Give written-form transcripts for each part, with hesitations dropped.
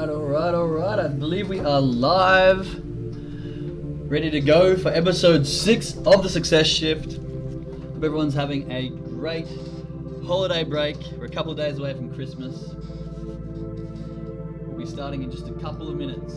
All right. I believe we are live, ready to go for episode 6 of the Success Shift. Hope everyone's having a great holiday break. We're a couple of days away from Christmas. We'll be starting in just a couple of minutes.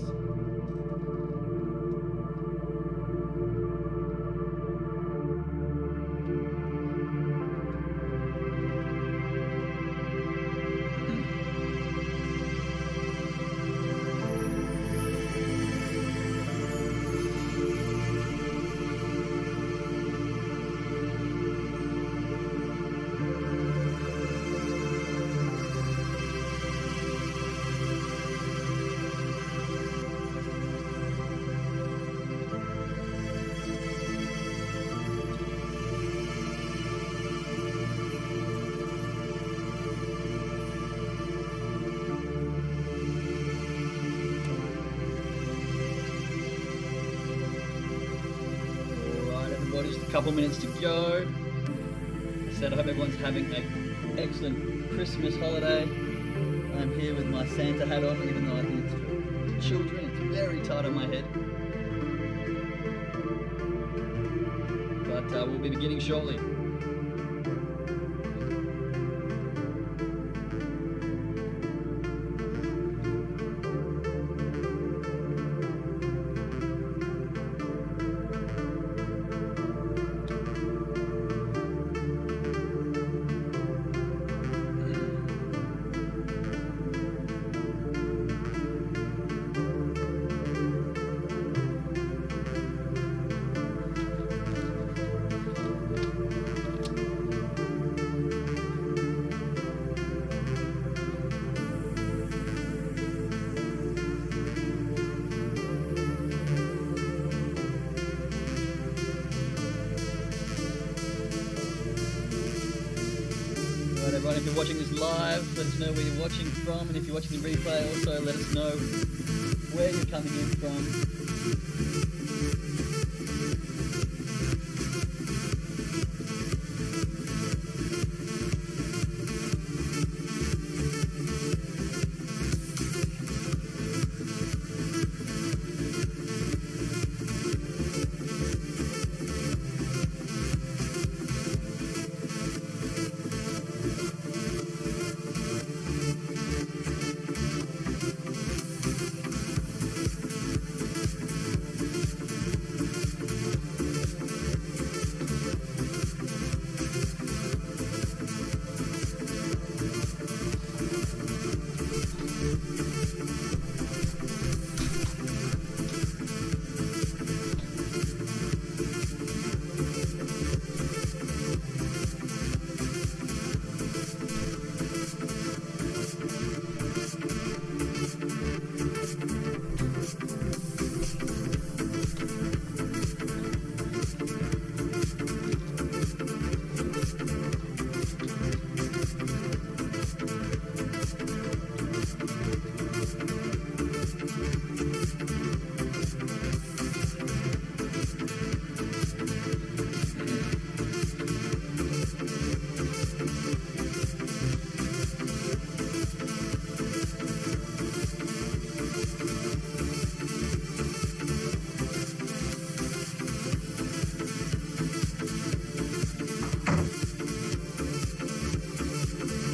Just a couple minutes to go. I said I hope everyone's having an excellent Christmas holiday. I'm here with my Santa hat on, even though I think it's for children. It's very tight on my head. But we'll be beginning shortly. Everyone, if you're watching this live, let us know where you're watching from, and if you're watching the replay, also let us know where you're coming in from.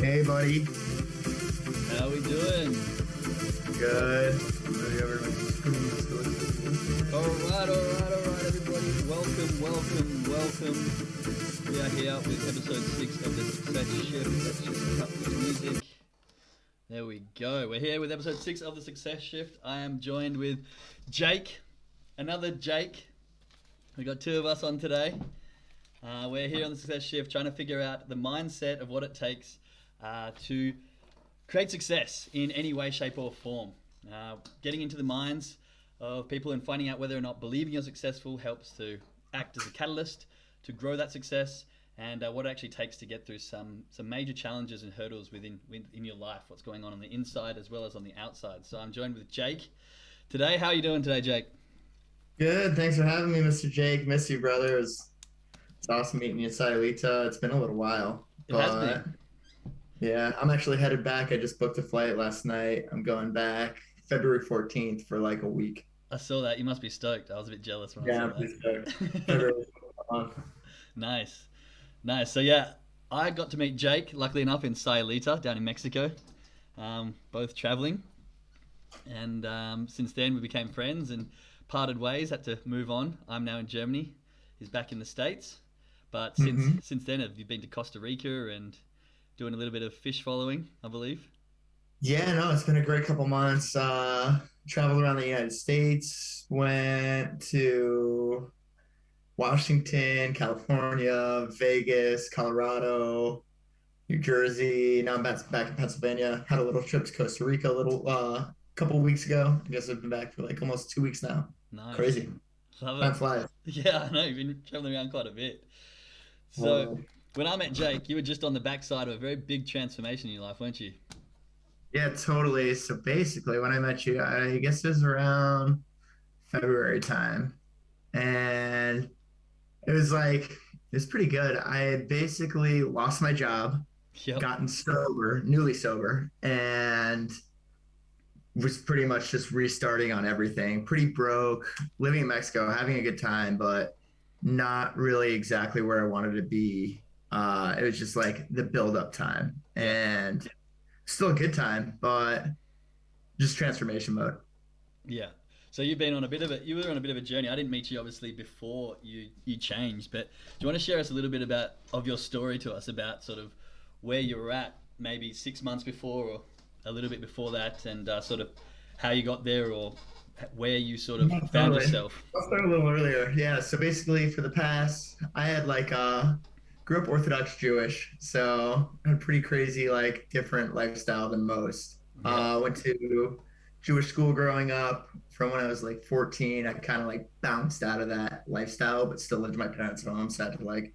Hey, buddy. How we doing? Good. All right, everybody. Welcome. We are here with episode 6 of the Success Shift. Let's just cut the music. There we go. We're here with episode 6 of the Success Shift. I am joined with Jake, another Jake. We got 2 of us on today. We're here on the Success Shift trying to figure out the mindset of what it takes to create success in any way, shape, or form. Getting into the minds of people and finding out whether or not believing you're successful helps to act as a catalyst to grow that success, and what it actually takes to get through some major challenges and hurdles within your life, what's going on the inside as well as on the outside. So I'm joined with Jake today. How are you doing today, Jake? Good. Thanks for having me, Mr. Jake. Miss you, brother. It's awesome meeting you at Sayulita. It's been a little while. It has been. Yeah, I'm actually headed back. I just booked a flight last night. I'm going back February 14th for like a week. I saw that. You must be stoked. I was a bit jealous when I Yeah, saw I'm pretty stoked. that. February. Nice. Nice. So yeah, I got to meet Jake, luckily enough, in Sayulita down in Mexico. Both traveling, and since then we became friends and parted ways. Had to move on. I'm now in Germany. He's back in the States. But Hmm. since then, have you been to Costa Rica and doing a little bit of fish following, I believe? Yeah, no, it's been a great couple months. Traveled around the United States, went to Washington, California, Vegas, Colorado, New Jersey. Now I'm back in Pennsylvania. Had a little trip to Costa Rica a little couple of weeks ago. I guess I've been back for like almost 2 weeks now. Nice. Crazy. Love it. Time flies. Yeah, I know. You've been traveling around quite a bit. So, Uh, when I met Jake, you were just on the backside of a very big transformation in your life, weren't you? yeah, totally. So basically, when I met you, I guess it was around February time, and it was like it was pretty good. I had basically lost my job, Yep. gotten sober, newly sober, and was pretty much just restarting on everything. Pretty broke, living in Mexico, having a good time, but not really exactly where I wanted to be. It was just like the build up time, Yep. and still a good time, but just transformation mode. Yeah. So you were on a bit of a journey. I didn't meet you obviously before you changed, but do you want to share us a little bit about of your story to us about sort of where you were at maybe 6 months before or a little bit before that, and sort of how you got there or where you sort of Yeah, found totally. yourself? I'll start a little earlier. Yeah. So basically, for the past, I had like grew up Orthodox Jewish, so I had a pretty crazy like different lifestyle than most. Yep. Went to Jewish school growing up. From when I was like 14, I kind of like bounced out of that lifestyle, but still lived with my parents' home. So I had to like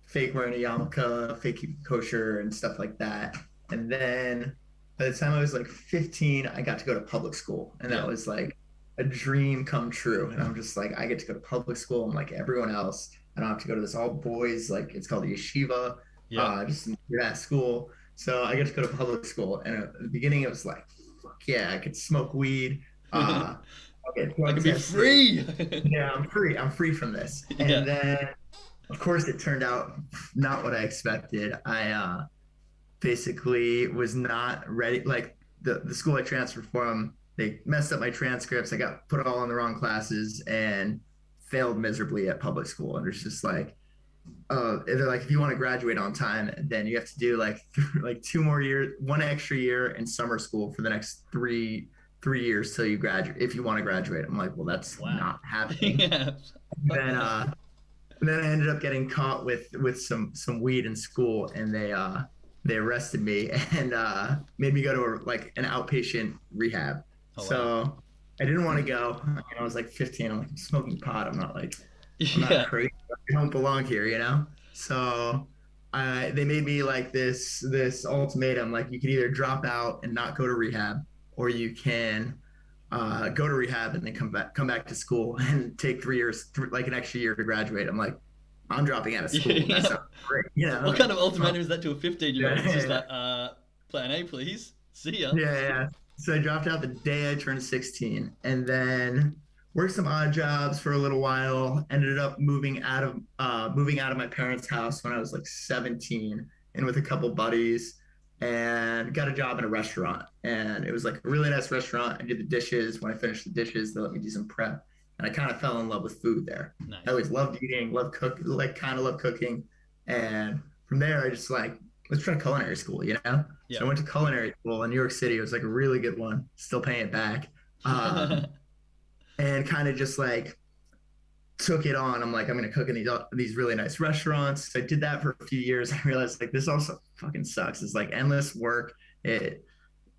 fake wearing a yarmulke, fake keeping kosher, and stuff like that. And then by the time I was like 15, I got to go to public school, and that Yep. was like a dream come true. And I'm just like, I get to go to public school. I'm like everyone else. I don't have to go to this all boys, like it's called the yeshiva, Yep. just in that school. So I get to go to public school. And at the beginning, it was like, fuck yeah, I could smoke weed. Uh, I'll get I drug can be tested. free. Yeah, I'm free. I'm free from this. Yeah. And then, of course, it turned out not what I expected. I basically was not ready. Like the school I transferred from, they messed up my transcripts. I got put all in the wrong classes and failed miserably at public school. And it's just like, they're like, if you want to graduate on time, then you have to do like like 2 more years, one extra year in summer school for the next three years till you graduate. If you want to graduate, I'm like, well, that's Wow. not happening. Yeah. Then then I ended up getting caught with some weed in school, and they arrested me and made me go to like an outpatient rehab. Oh wow. So I didn't want to go. I was like 15. I'm like, I'm smoking pot. I'm not Yeah. crazy. I don't belong here, you know. So they made me like this ultimatum, like you can either drop out and not go to rehab, or you can go to rehab and then come back to school and take 3 years, like an extra year to graduate. I'm like, I'm dropping out of school. That Yeah. sounds great, you What know. kind of ultimatum is that to a 15-year-old? It's just Yeah, like, plan A, please. See ya. yeah, yeah. So I dropped out the day I turned 16, and then worked some odd jobs for a little while. Ended up moving out of my parents' house when I was like 17, and with a couple buddies, and got a job in a restaurant. And it was like a really nice restaurant. I did the dishes. When I finished the dishes, they let me do some prep, and I kind of fell in love with food there. I Nice. always loved eating, loved cook, like kind of loved cooking, and from there I just like, let's try culinary school, you know. So I Yep. went to culinary school in New York City. It was like a really good one. Still paying it back. And kind of just like took it on. I'm like, I'm gonna cook in these really nice restaurants. So I did that for a few years. I realized like this also fucking sucks. It's like endless work. It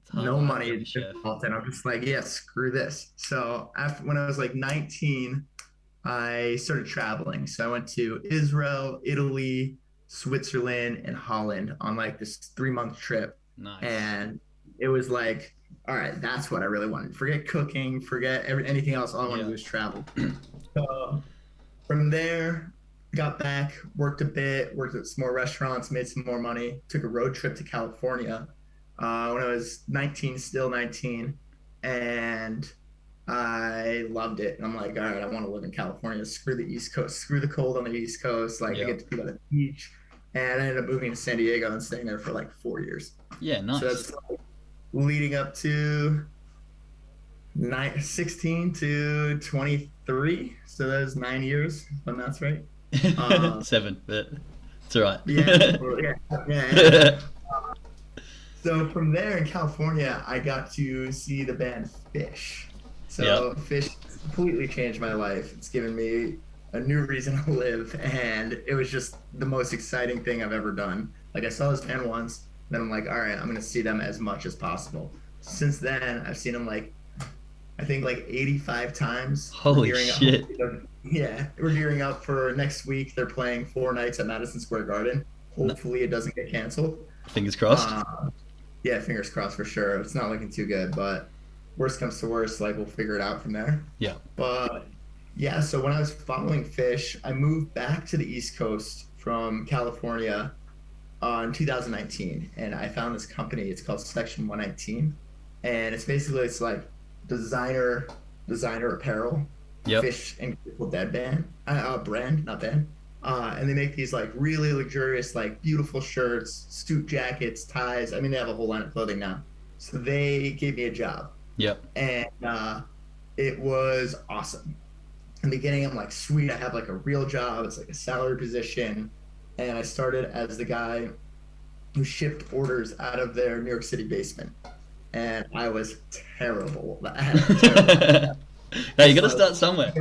It's hard No life money being a is chef. involved, and I'm just like, yeah, screw this. So after when I was like 19, I started traveling. So I went to Israel, Italy, Switzerland, and Holland on like this 3 month trip. Nice. And it was like, all right, that's what I really wanted. Forget cooking, forget anything else. All I wanted to Yeah. do was travel. So from there, got back, worked a bit, worked at some more restaurants, made some more money, took a road trip to California when I was 19, still 19. and I loved it. And I'm like, all right, I want to live in California. Screw the East Coast. Screw the cold on the East Coast. Like, I Yeah. get to be by the beach. And I ended up moving to San Diego and staying there for like 4 years. Yeah, So nice. that's leading up to 16 to 23. So that was 9 years, if my math's right. Um, 7, but it's all right. yeah, yeah. So from there in California, I got to see the band Fish. Yep. So Fish completely changed my life. It's given me a new reason to live, and it was just the most exciting thing I've ever done. Like I saw this band once, then I'm like, all right, I'm gonna see them as much as possible. Since then, I've seen them like I think like 85 times. Holy shit. Yeah, we're gearing up for next week. They're playing 4 nights at Madison Square Garden. Hopefully, it doesn't get canceled. Fingers crossed. Yeah, fingers crossed for sure. It's not looking too good, but worst comes to worst, like we'll figure it out from there. Yeah. But yeah, so when I was following Fish, I moved back to the East Coast from California in 2019, and I found this company. It's called Section 119, and it's like designer apparel, Yep. Fish and Grateful Dead brand, not band. And they make these like really luxurious, like beautiful shirts, suit jackets, ties. I mean, they have a whole line of clothing now. So they gave me a job, Yep. and it was awesome. In the beginning, I'm like, sweet, I have like a real job. It's like a salary position. And I started as the guy who shipped orders out of their New York City basement. And I was terrible. I had a terrible Hey, you got to start somewhere.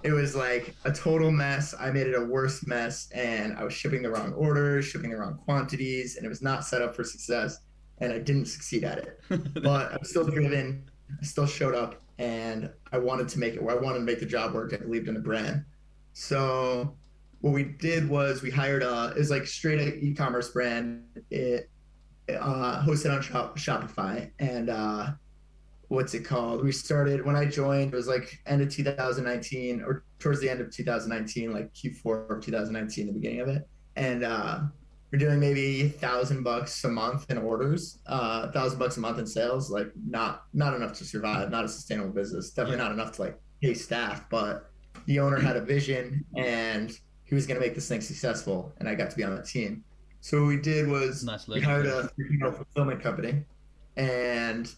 It was like a total mess. I made it a worse mess, and I was shipping the wrong orders, shipping the wrong quantities, and it was not set up for success. And I didn't succeed at it. But I was still driven. I still showed up, and I wanted to make it. I wanted to make the job work. I believed in the brand. So what we did was we hired it was like straight e-commerce brand. It hosted on Shopify, and what's it called? We started when I joined. It was like end of 2019 or towards the end of 2019, like Q4 of 2019, the beginning of it. And we're doing maybe $1,000 a month in orders, $1,000 a month in sales. Like not enough to survive, not a sustainable business. Definitely not enough to like pay staff. But the owner had a vision, and he was going to make this thing successful. And I got to be on that team. So what we did was we hired a fulfillment company, and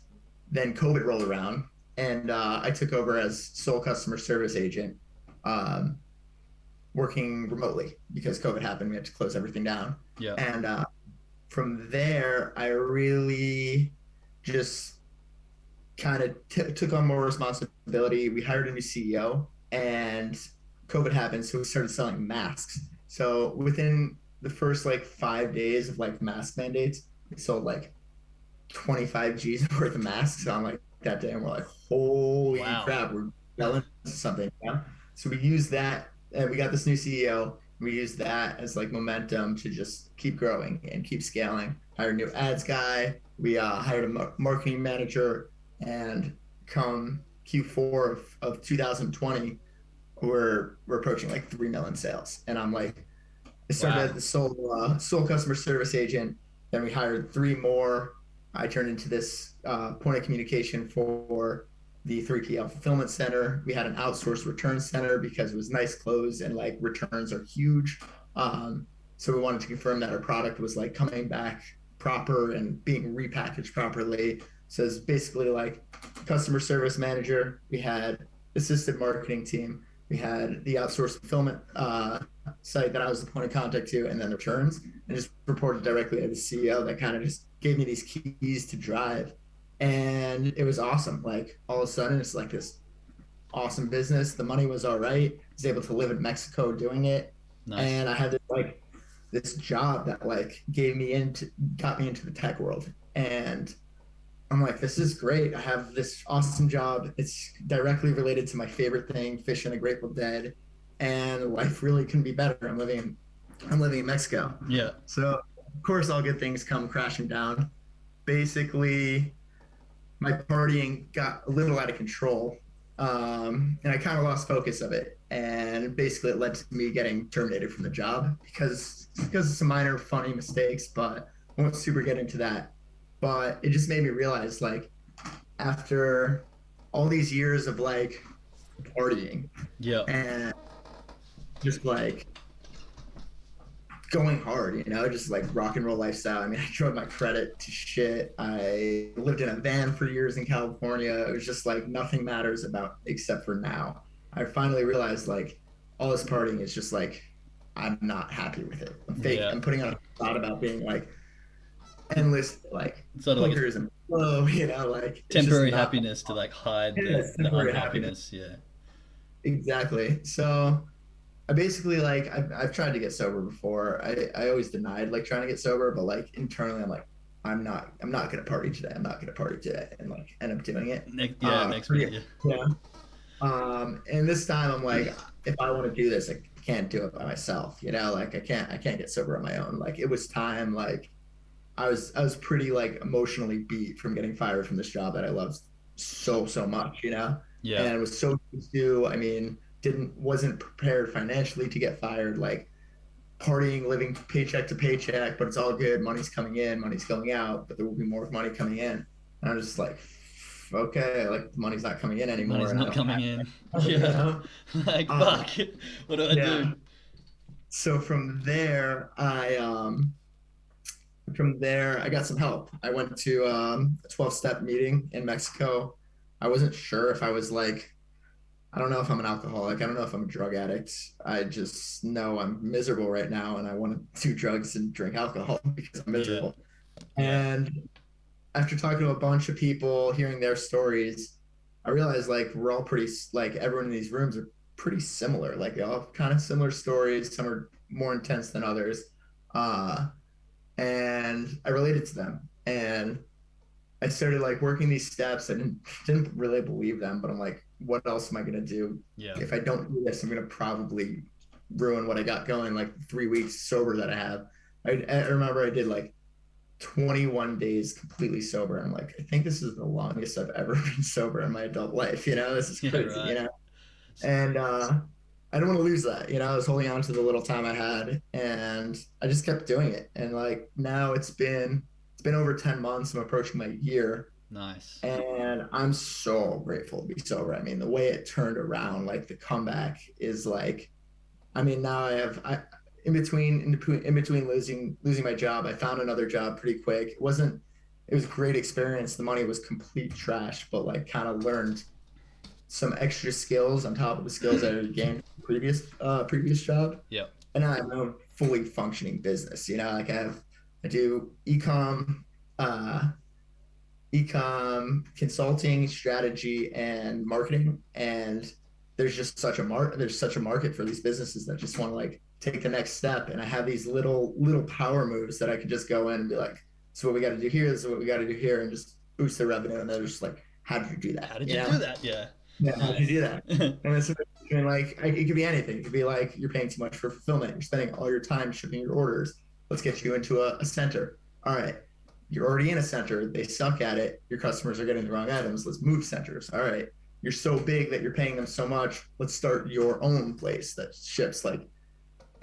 then COVID rolled around, and I took over as sole customer service agent, working remotely because COVID happened. We had to close everything down. Yeah. And from there, I really just kind of took on more responsibility. We hired a new CEO, and COVID happened, so we started selling masks. So within the first like 5 days of like mask mandates, we sold like 25 G's worth of masks on like that day, and we're like, holy crap, we're selling something. Yeah? So we used that, and we got this new CEO. We used that as like momentum to just keep growing and keep scaling. Hired a new ads guy. We hired a marketing manager, and come Q4 of 2020, we're approaching like 3 million sales. And I'm like, I started as the sole customer service agent. Then we hired 3 more. I turned into this point of communication for the 3PL fulfillment center. We had an outsourced return center because it was nice clothes, and like returns are huge. So we wanted to confirm that our product was like coming back proper and being repackaged properly. So it's basically like customer service manager. We had assisted marketing team. We had the outsourced fulfillment site that I was the point of contact to, and then returns, and just reported directly to the CEO that kind of just gave me these keys to drive. And it was awesome. Like all of a sudden, it's like this awesome business. The money was all right. I was able to live in Mexico doing it. Nice. And I had this job that like got me into the tech world. And I'm like, this is great. I have this awesome job. It's directly related to my favorite thing, Fish and the Grateful Dead. And life really couldn't be better. I'm living in Mexico. Yeah. So of course all good things come crashing down. Basically, my partying got a little out of control. And I kind of lost focus of it. And basically it led to me getting terminated from the job because of some minor funny mistakes, but I won't super get into that. But it just made me realize, like, after all these years of like partying Yeah. and just like going hard, just like rock and roll lifestyle. I mean, I drove my credit to shit. I lived in a van for years in California. It was just like nothing matters about except for now. I finally realized like all this partying is just like I'm not happy with it. I'm fake. Yeah. I'm putting on a thought about being like endless like Sort of like a clinkers and flow, like it's just temporary not happiness to like hide yeah, the it's the temporary happiness. unhappiness. Yeah. Exactly. So I basically like I've tried to get sober before. I always denied like trying to get sober, but like internally I'm like I'm not gonna party today. I'm not gonna party today, and like end up doing it. Next Yeah. minute. Yeah. And this time I'm like, if I want to do this, I can't do it by myself. Like I can't get sober on my own. Like it was time. Like I was pretty like emotionally beat from getting fired from this job that I loved so much. Yeah. And I was so used to. I mean, wasn't prepared financially to get fired. Like partying, living paycheck to paycheck, but it's all good. Money's coming in, money's going out, but there will be more money coming in. And I was just like, okay, like the money's not coming in anymore. Money's And I not don't coming have in. that, Yeah. Like fuck. What do I Yeah. do? So from there I got some help. I went to a 12-step meeting in Mexico. I wasn't sure if I was like, I don't know if I'm an alcoholic. I don't know if I'm a drug addict. I just know I'm miserable right now and I want to do drugs and drink alcohol because I'm Yeah. miserable. Yeah. And after talking to a bunch of people, hearing their stories, I realized like we're all pretty like everyone in these rooms are pretty similar. Like they all have kind of similar stories. Some are more intense than others. Uh, and I related to them. And I started like working these steps. I didn't really believe them, but I'm like, what else am I gonna do? Yeah. If I don't do this, I'm gonna probably ruin what I got going. Like 3 weeks sober that I have. I remember I did like 21 days completely sober. I'm like, I think this is the longest I've ever been sober in my adult life. This is Yeah. crazy. Right. And I don't want to lose that. I was holding on to the little time I had, and I just kept doing it. And like now it's been over 10 months. I'm approaching my year, Nice. and I'm so grateful to be sober. I mean, the way it turned around, like the comeback is like, I mean, now in between losing my job, I found another job pretty quick. It was a great experience. The money was complete trash, but like kind of learned some extra skills on top of the skills I already gained from the previous job. Yeah. And now I have a fully functioning business. Like I do ecom consulting, strategy, and marketing. And there's such a market for these businesses that just want to like take the next step. And I have these little power moves that I could just go in and be like, this is what we got to do here. This is what we got to do here, and just boost their revenue. And they're just like, how did you do that? How did you do that? Yeah. Yeah, how did you do that? And it's like it could be anything. It could be like you're paying too much for fulfillment. You're spending all your time shipping your orders. Let's get you into a center. All right, you're already in a center. They suck at it. Your customers are getting the wrong items. Let's move centers. All right, you're so big that you're paying them so much. Let's start your own place that ships like,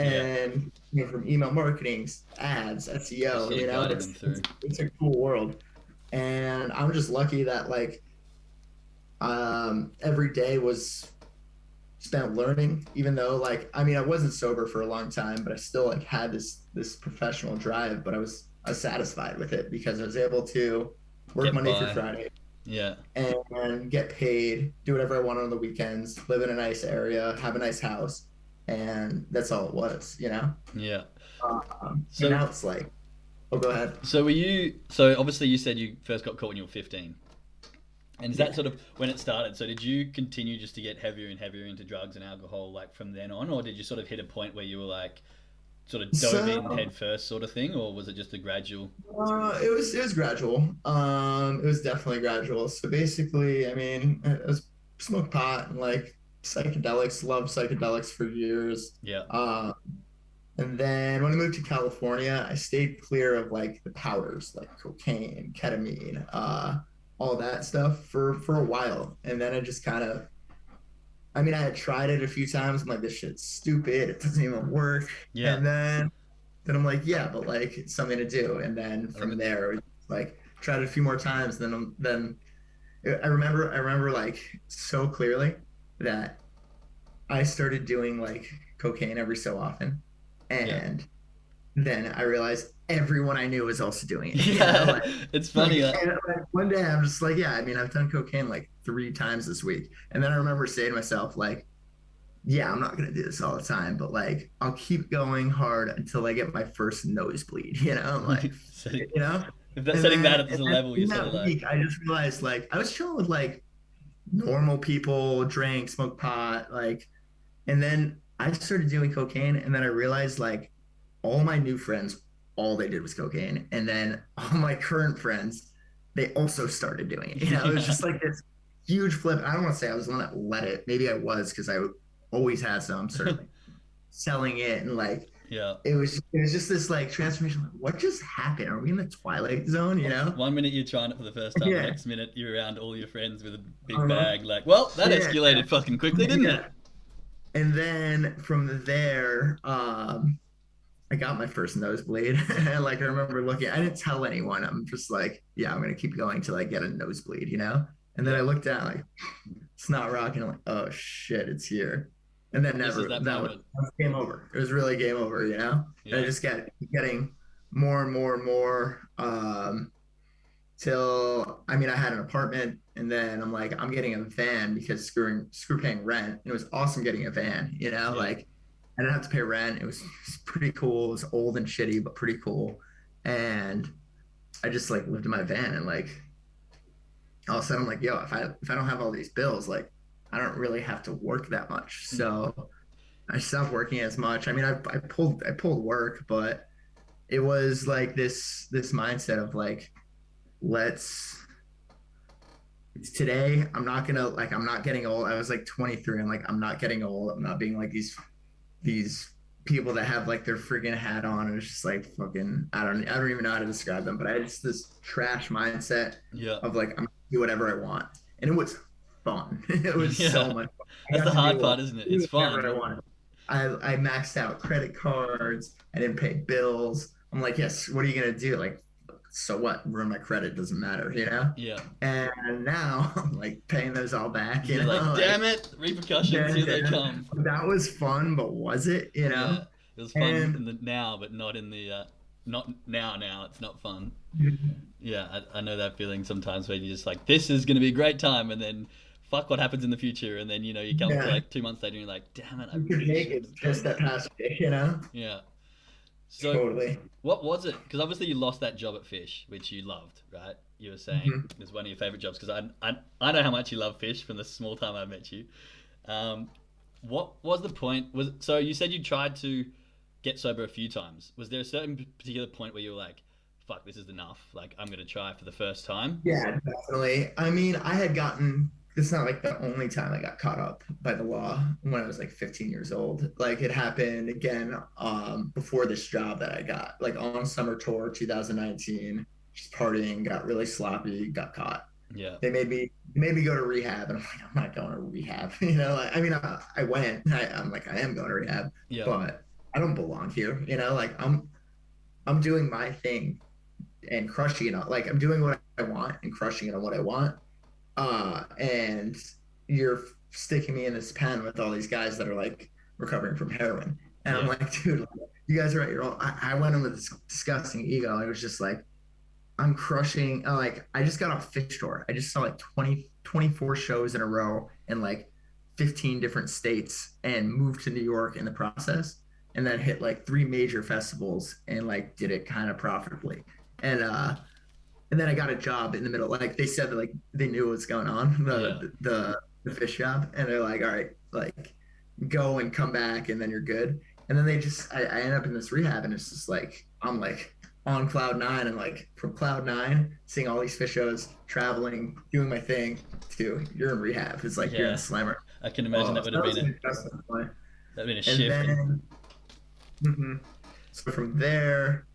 and from email marketing, ads, SEO. It's a cool world, and I'm just lucky that like every day was spent learning, even though like I mean I wasn't sober for a long time, but I still like had this professional drive. But I was satisfied with it because I was able to work Monday through Friday, and get paid, do whatever I wanted on the weekends, live in a nice area, have a nice house, and that's all it was. Yeah. So now it's like, oh, go ahead. So obviously you said you first got caught when you were 15. And is that sort of when it started? So did you continue just to get heavier and heavier into drugs and alcohol like from then on, or did you sort of hit a point where you were like sort of dove in head first sort of thing, or was it just a gradual? It was gradual. It was definitely gradual. So basically, I mean, I was smoked pot and like psychedelics, loved psychedelics for years. Yeah. And then when I moved to California, I stayed clear of like the powders, like cocaine, ketamine, all that stuff for a while. And then I just kind of, I mean, I had tried it a few times. I'm like, this shit's stupid. It doesn't even work. Yeah. And then I'm like, yeah, but like it's something to do. And then from there, like tried it a few more times. Then I remember like so clearly that I started doing like cocaine every so often, Yeah. and then I realized everyone I knew was also doing it. Yeah, it's funny. Like one day I'm just like, yeah, I mean, I've done cocaine like 3 times this week, and then I remember saying to myself, like, yeah, I'm not gonna do this all the time, but like, I'll keep going hard until I get my first nosebleed. I'm like, setting, you know, if that, and setting then that at and the then level, in you're sort of that like, week, I just realized like I was chilling with like normal people, drank, smoked pot, like, and then I started doing cocaine, and then I realized like all my new friends, all they did was cocaine, and then all my current friends, they also started doing it. It was yeah, just like this huge flip. I don't want to say I was the one that let it. Maybe I was because I always had some sort of like selling it and like yeah. it was just this like transformation. Like, what just happened? Are we in the Twilight Zone? One minute you're trying it for the first time, the Yeah. next minute you're around all your friends with a big Uh-huh. bag. Like, well, that Yeah. escalated fucking quickly, didn't it? Yeah. And then from there, I got my first nosebleed. And like I remember looking, I didn't tell anyone. I'm just like, yeah, I'm gonna keep going till I get a nosebleed. And then I Yeah. looked down like it's not rocking. I'm like, oh shit, it's here. And then This is never that that moment. was game over. It was really game over. And I Yeah. just getting more and more and more. Till I mean I had an apartment and then I'm like I'm getting a van because screw paying rent. It was awesome getting a van. Yeah. Like I didn't have to pay rent. It was pretty cool. It was old and shitty, but pretty cool. And I just like lived in my van and like all of a sudden I'm like, yo, if I don't have all these bills, like I don't really have to work that much. Mm. So I stopped working as much. I mean, I pulled work, but it was like this mindset of like, let's it's today. I'm not getting old. I was like 23. I'm like, I'm not getting old. I'm not being like these people that have like their friggin' hat on. And it's just like fucking I don't even know how to describe them, but I had just this trash mindset Yeah. of like I'm gonna do whatever I want. And it was fun. It was so Yeah. much fun. I That's the got to hard do part, isn't it? It's whatever I fun. wanted. I maxed out credit cards. I didn't pay bills. I'm like, yes, what are you gonna do? Like, so what? Ruin my credit, doesn't matter. Yeah. And now I'm like paying those all back, You're like, like damn it, repercussions, yeah, here they yeah. come. That was fun, but was it, Yeah. It was fun And in the now, but not in the not now. Now it's not fun. Yeah, I know that feeling sometimes where you're just like, this is gonna be a great time, and then fuck what happens in the future, and then you come up to yeah, like 2 months later, and you're like, damn it, I you could really make should have it just done just that that. past day. Yeah. So Totally. what was it? Because obviously you lost that job at Fish, which you loved, right? You were saying Mhm. it was one of your favorite jobs because I know how much you love Fish from the small time I met you. Um, what was the point? Was so you said you tried to get sober a few times. Was there a certain particular point where you were like, "Fuck, this is enough. Like I'm gonna try for the first time." Yeah, definitely. I mean, it's not like the only time I got caught up by the law when I was like 15 years old. Like it happened again before this job that I got, like on summer tour 2019, just partying, got really sloppy, got caught. Yeah, They made me go to rehab, and I'm like, I'm not going to rehab. I mean, I went. I'm like, I am going to rehab, yeah, but I don't belong here. Like I'm doing my thing and crushing it on. Like I'm doing what I want and crushing it on what I want. And you're sticking me in this pen with all these guys that are like recovering from heroin, and I'm yeah, like, dude, you guys are at your own. I went in with this disgusting ego. It was just like I'm crushing. Like I just got off Fish Tour. I just saw like 24 shows in a row in like 15 different states, and moved to New York in the process, and then hit like 3 major festivals and like did it kind of profitably. And then I got a job in the middle. Like they said that like they knew what was going on, yeah, the fish job, and they're like, all right, like go and come back, and then you're good. And then I end up in this rehab, and it's just like I'm like on cloud nine, and like from cloud nine, seeing all these fish shows, traveling, doing my thing, to you're in rehab. It's like you're in yeah. a slammer. I can imagine Oh, that so would that have was been an adjustment point. a And shift. And then, mhm. So from there,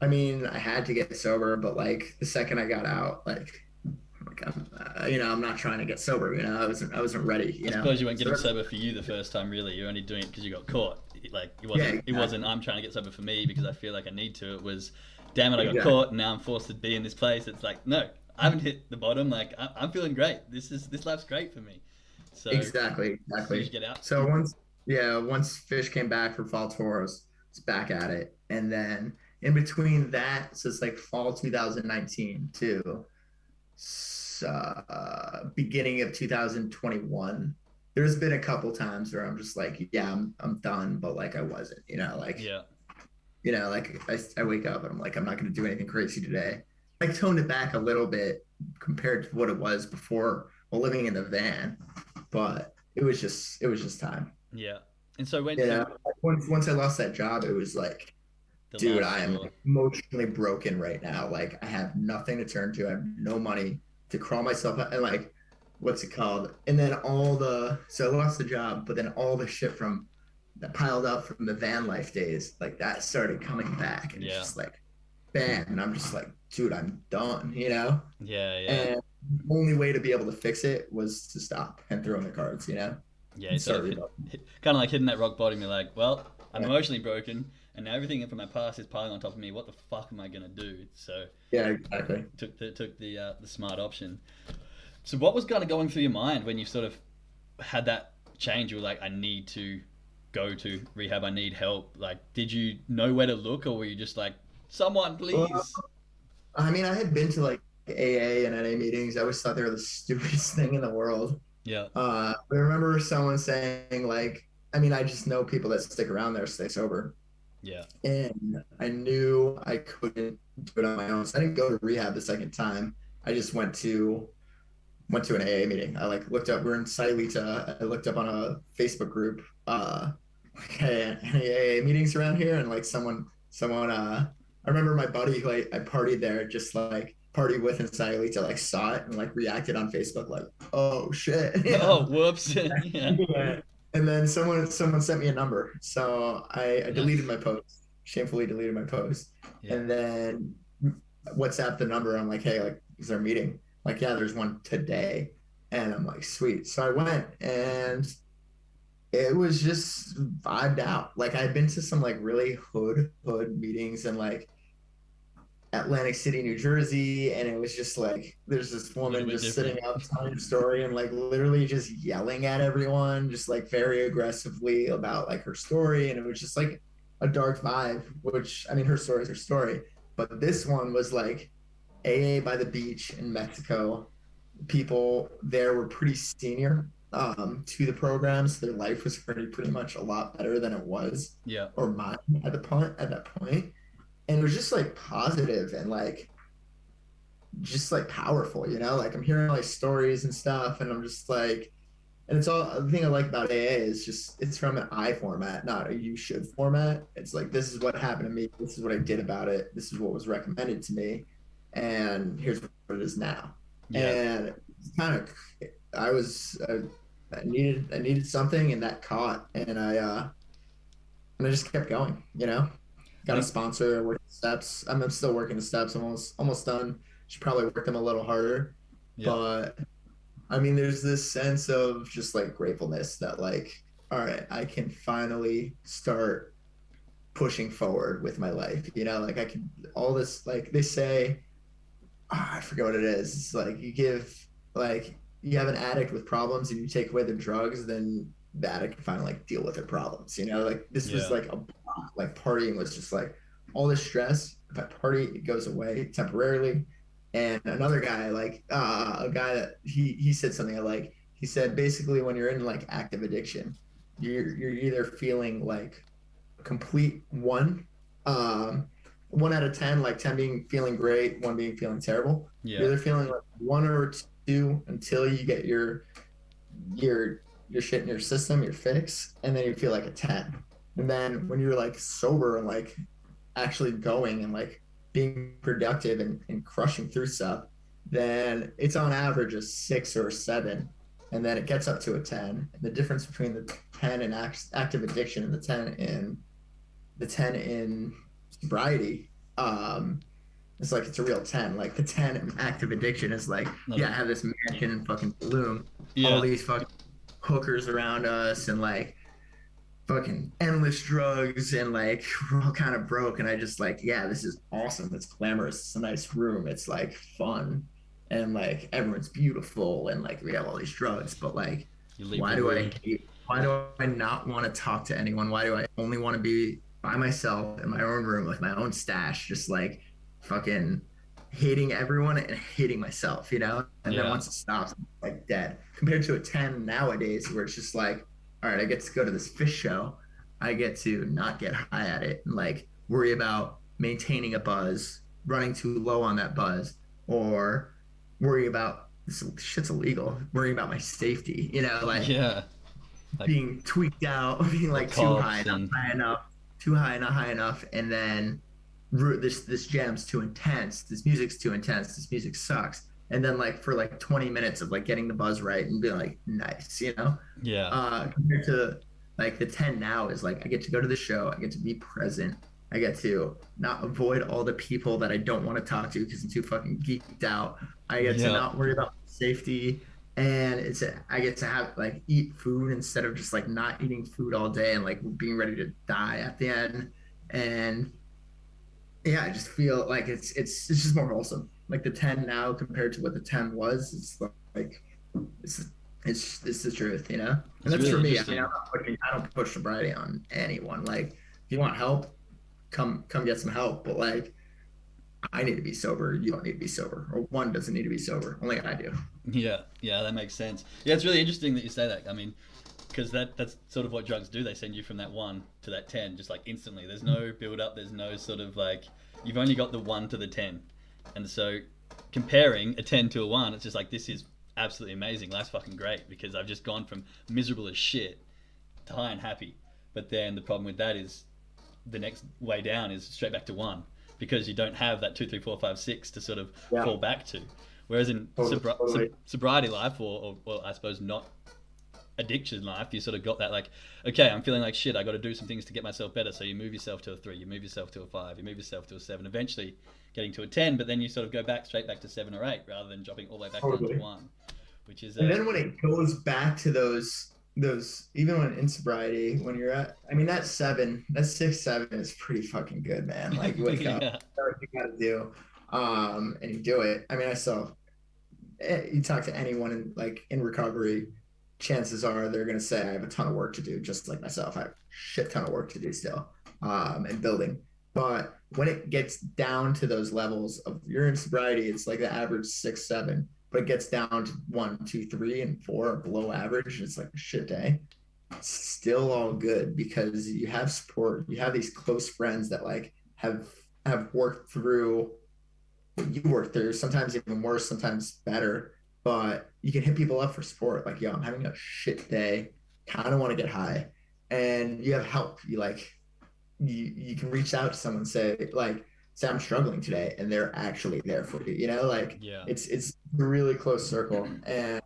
I mean, I had to get sober, but like the second I got out, like I'm not trying to get sober. I wasn't ready. I suppose you weren't So getting sober for you the first time, really. You're only doing it because you got caught. Like it wasn't. yeah, It wasn't. exactly, I'm trying to get sober for me because I feel like I need to. It was, damn it, I got exactly. caught, and now I'm forced to be in this place. It's like, no, I haven't hit the bottom. Like I'm feeling great. This life's great for me. So Exactly, you should exactly. get out. So once fish came back for fall tours, it's back at it. And then in between that, so it's like fall 2019 to beginning of 2021. There's been a couple times where I'm just like, yeah, I'm done, but like I wasn't, Yeah, like I wake up and I'm like, I'm not going to do anything crazy today. I toned it back a little bit compared to what it was before while living in the van, but it was just time. yeah. And so when You so know, once I lost that job, it was like, the dude, last I am straw. emotionally broken right now. Like I have nothing to turn to. I have no money to crawl myself out and like what's it called? And then so I lost the job, but then all the shit from that piled up from the van life days, like that started coming back. And it's Yeah, just like bam. And I'm just like, dude, I'm done. yeah, yeah, And the only way to be able to fix it was to stop and throw in the cards, yeah. You and sort start of rebuilding. kind of like hitting that rock bottom. You're like, well, I'm Yeah, emotionally broken, and now everything from my past is piling on top of me. What the fuck am I gonna do? So yeah, exactly. took the smart option. So what was kind of going through your mind when you sort of had that change? You were like, I need to go to rehab. I need help. Like, did you know where to look, or were you just like, someone Well, please? I mean, I had been to like AA and NA meetings. I always thought they were the stupidest thing in the world. Yeah, I remember someone saying like, I mean, I just know people that stick around there stay sober, yeah, and I knew I couldn't do it on my own. So I didn't go to rehab the second time. I just went to an AA meeting. I like looked up. We're in Silita. I looked up on a Facebook group. Like, hey, any AA meetings around here? And like someone. I remember my buddy who I partied there, just like partied with in Silita, like saw it and like reacted on Facebook, like, oh shit, Oh, whoops. Yeah. Yeah. And then someone sent me a number, so I deleted Nice. my post, shamefully deleted my post, Yeah. and then WhatsApp the number. I'm like, hey, like, is there a meeting? Like, yeah, there's one today, and I'm like, sweet. So I went, and it was just vibed out. Like I'd been to some like really hood meetings and like Atlantic City, New Jersey, and it was just like there's this A little woman bit just sitting different. up telling her story and like literally just yelling at everyone, just like very aggressively about like her story, and it was just like a dark vibe. Which I mean, her story is her story, but this one was like AA by the beach in Mexico. People there were pretty senior to the program, so their life was pretty much a lot better than it was Yeah. or mine at that point, and it was just like positive and like just like powerful, like I'm hearing like stories and stuff, and I'm just like, and it's all the thing I like about AA is just it's from an I format, not a you should format. It's like this is what happened to me, this is what I did about it, this is what was recommended to me, and here's what it is now. Yeah. And it's kind of I needed something, and that caught, and I just kept going. I Got a think. sponsor, worked the steps. I'm still working the steps. I'm almost done. Should probably work them a little harder, Yeah. but I mean, there's this sense of just like gratefulness that like, all right, I can finally start pushing forward with my life. Like I can all this like they say, I forget what it is. It's like you have an addict with problems and you take away the drugs, then the addict can finally like deal with their problems. Like this was Yeah. like like partying was just like all this stress. If I party, it goes away temporarily. And another guy, like a guy that he said something I like. He said basically when you're in like active addiction, you're either feeling like complete um, 1 out of 10, like 10 being feeling great, one being feeling terrible. You're Yeah. either feeling like one or two until you get your your shit in your system, your fix, and then you feel like a 10. And then when you're like sober and like actually going and like being productive and crushing through stuff, then it's on average a 6 or 7, and then it gets up to a 10. And the difference between the 10 in active addiction and the 10 in sobriety, it's like it's a real 10. Like the 10 in active addiction is like, Not yeah, a, I have this mansion in fucking Bloom, all yeah. these fucking hookers around us, and like fucking endless drugs, and like we're all kind of broke, and I just like, yeah, this is awesome. It's glamorous. It's a nice room. It's like fun. and like everyone's beautiful and like we have all these drugs, but like You leave why the do room. I hate, why do I not want to talk to anyone? Why do I only want to be by myself in my own room with my own stash, just like fucking hating everyone and hating myself, you know? And then Yeah. once it stops, I'm like dead. Compared to a 10 nowadays where it's just like, all right, I get to go to this fish show. I get to not get high at it and like worry about maintaining a buzz, running too low on that buzz, or worry about this shit's illegal, worrying about my safety, you know, like Yeah. Like being tweaked out, being the like too high, cops not and high enough, too high, not high enough, and then this jam's too intense, this music's too intense, this music sucks, and then like for like 20 minutes of like getting the buzz right and being like nice, you know, yeah. compared to like the 10 now is like I get to go to the show, I get to be present, I get to not avoid all the people that I don't want to talk to because I'm too fucking geeked out. I get to Yeah. not worry about safety, and I get to have like eat food instead of just like not eating food all day and like being ready to die at the end. And yeah, I just feel like it's just more wholesome. Like the 10 now compared to what the 10 was, it's like it's it's the truth, you know. And It's that's really for me. I mean, interesting. I don't push sobriety on anyone. Like if you want help, come get some help. But like I need to be sober. You don't need to be sober, or one doesn't need to be sober. Only I do. Yeah. Yeah, that makes sense. Yeah, it's really interesting that you say that. I mean, because that's sort of what drugs do. They send you from that 1 to that 10 just like instantly. There's no build up, there's no sort of like you've only got the 1 to the 10. And so comparing a 10 to a 1, it's just like this is absolutely amazing. Life's fucking great because I've just gone from miserable as shit to high and happy. But then the problem with that is the next way down is straight back to 1 because you don't have that 2, 3, 4, 5, 6 to sort of Yeah, fall back to. Whereas in totally. sobriety life, or I suppose not addiction life, you sort of got that like, okay, I'm feeling like shit. I got to do some things to get myself better. So you move yourself to a 3, you move yourself to a 5, you move yourself to a 7, eventually getting to a 10. But then you sort of go back straight back to 7 or 8 rather than dropping all the way back down to Totally. 1, which is And a then when it goes back to those even when in sobriety, when you're at, I mean that 7, that 6, 7 is pretty fucking good, man. Like you wake up, yeah, you know what you got to do, and you do it. I mean, I saw you talk to anyone in recovery, chances are they're gonna say I have a ton of work to do, just like myself. I have a shit ton of work to do still, and building. But when it gets down to those levels of you're in sobriety, it's like the average 6, 7. But it gets down to 1, 2, 3, and 4 below average. It's like a shit day. It's still all good because you have support. You have these close friends that like have worked through what you work through, sometimes even worse, sometimes better. But you can hit people up for support. Like, yo, I'm having a shit day. Kind of want to get high. And you have help. You can reach out to someone, say I'm struggling today, and they're actually there for you. You know, like yeah. it's a really close circle. And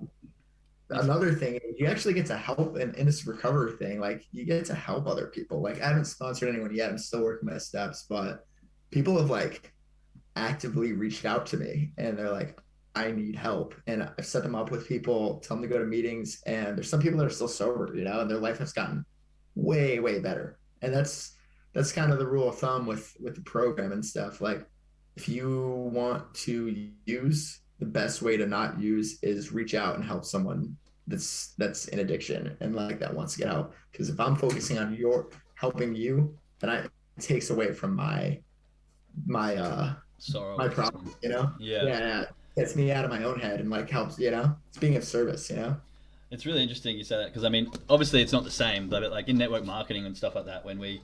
It's another thing is you actually get to help in this recovery thing. Like you get to help other people. Like I haven't sponsored anyone yet. I'm still working my steps, but people have like actively reached out to me and they're like, I need help. And I've set them up with people, tell them to go to meetings. And there's some people that are still sober, you know, and their life has gotten way, way better. And that's kind of the rule of thumb with the program and stuff. Like if you want to use, the best way to not use is reach out and help someone that's in addiction and like that wants to get help. Because if I'm focusing on your helping you, then it takes away from my sorrow my or problem, something. you know? Yeah. Yeah, yeah. Gets me out of my own head and like helps, you know? It's being of service, you know? It's really interesting you say that because I mean, obviously it's not the same, but like in network marketing and stuff like that, when we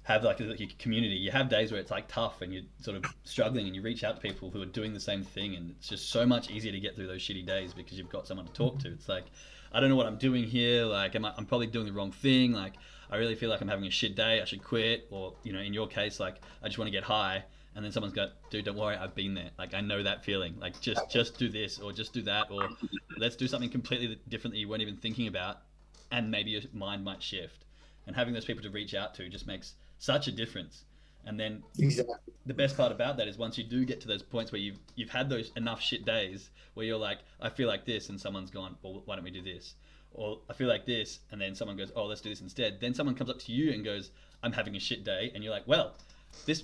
have like a community, you have days where it's like tough and you're sort of struggling and you reach out to people who are doing the same thing, and it's just so much easier to get through those shitty days because you've got someone to talk to. It's like, I don't know what I'm doing here. Like, I'm probably doing the wrong thing. Like, I really feel like I'm having a shit day. I should quit. Or, you know, in your case, like, I just want to get high. And then someone's got, dude, don't worry, I've been there. Like, I know that feeling. Like, just do this or just do that, or let's do something completely different that you weren't even thinking about, and maybe your mind might shift. And having those people to reach out to just makes such a difference. And then Exactly. the best part about that is once you do get to those points where you've had those enough shit days where you're like, I feel like this, and someone's gone, well, why don't we do this? Or I feel like this, and then someone goes, oh, let's do this instead. Then someone comes up to you and goes, I'm having a shit day, and you're like, well, this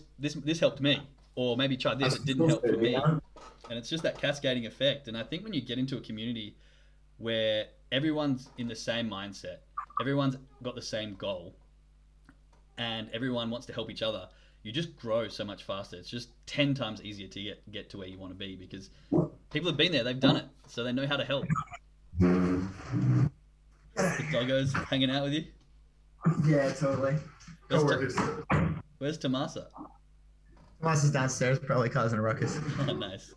helped me. or maybe try this, That's it didn't supposed help for to, you me. know? And it's just that cascading effect. And I think when you get into a community where everyone's in the same mindset, everyone's got the same goal, and everyone wants to help each other, you just grow so much faster. It's just 10 times easier to get to where you want to be because people have been there, they've done it, so they know how to help. The doggo's hanging out with you. Yeah, totally. Where's, Coworkers. where's Tomasa? Tomas is downstairs, probably causing a ruckus. Oh, nice.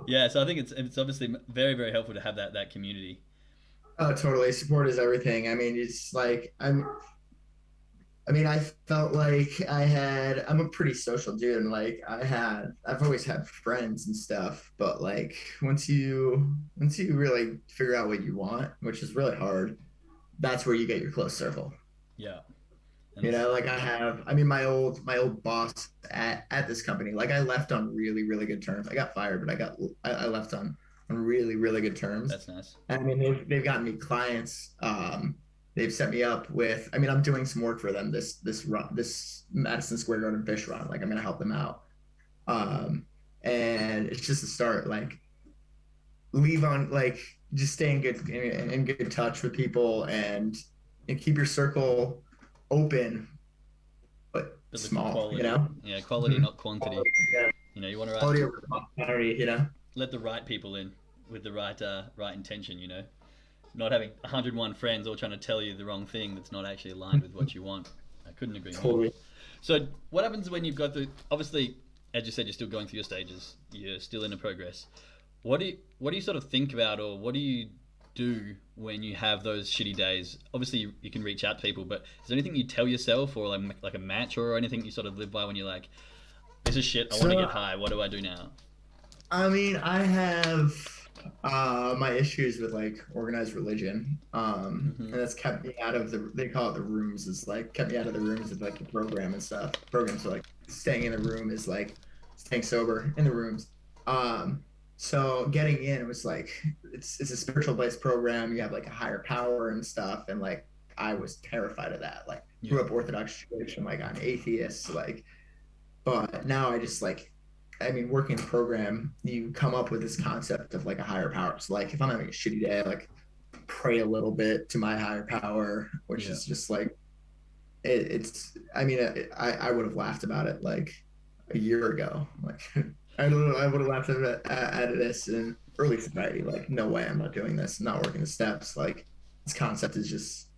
Yeah, so I think it's obviously very, very helpful to have that community. Oh, totally. Support is everything. I mean, it's like I mean, I felt like I'm a pretty social dude, and like I've always had friends and stuff, but like once you really figure out what you want, which is really hard, that's where you get your close circle. Yeah, and You it's know, like I mean, my old boss at this company, like I left on really, really good terms. I got fired, but I left on really, really good terms. that's nice. I mean, they've gotten me clients. They've set me up with. I mean, I'm doing some work for them this Madison Square Garden fish run. Like, I'm gonna help them out. Um, and it's just a start. Like, leave on like just stay in good touch with people and keep your circle open but But look for small. You quality. know, Yeah, quality, mm-hmm. not quantity. Yeah. You know, you want to Quality over quantity. You know. let the right people in with the right intention. You know, not having 101 friends all trying to tell you the wrong thing that's not actually aligned with what you want. I couldn't agree more. Totally. So, what happens when you've got through? Obviously, as you said, you're still going through your stages. You're still in the progress. What do you sort of think about, or what do you do when you have those shitty days? Obviously, you can reach out to people, but is there anything you tell yourself, or like a mantra, or anything you sort of live by when you're like, "This is shit. I want to So get high. What do I do now?" I mean, I have my issues with like organized religion, Hmm. and that's kept me out of the. They call it the rooms. Is like kept me out of the rooms of like the program and stuff. Programs are like staying in the room is like staying sober in the rooms. So getting in was like it's a spiritual based program. You have like a higher power and stuff, and like I was terrified of that. Like Yeah. grew up Orthodox Jewish, and like I'm atheist. Like, but now I just like I mean, working the program, you come up with this concept of like a higher power. So like if I'm having a shitty day, like pray a little bit to my higher power, which Yeah. is just like it's. I mean, I would have laughed about it like a year ago. Like I don't know, I would have laughed at this in early sobriety. Like no way, I'm not doing this. I'm not working the steps. Like this concept is just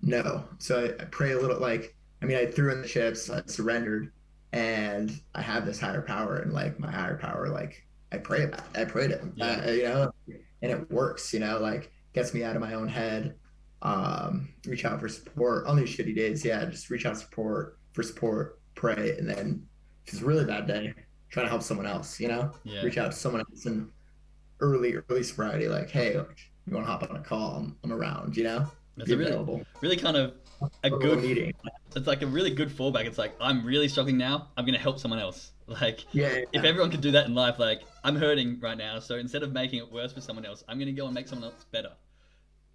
no. So I pray a little. Like I mean, I threw in the chips. I surrendered and I have this higher power, and like my higher power, like I pray about it. I prayed it, Yeah. you know, and it works, you know, like gets me out of my own head. Reach out for support on these shitty days. Yeah, just reach out for support, pray, and then if it's a really bad day, try to help someone else. You know, Yeah. reach out to someone else in early sobriety. Like, hey, like, you want to hop on a call? I'm around. You know, That's be a really, available. really kind of a For a good. meeting. It's like a really good fallback. It's like I'm really struggling now. I'm gonna help someone else. Like Yeah, if yeah. everyone could do that in life, like I'm hurting right now, so instead of making it worse for someone else, I'm gonna go and make someone else better.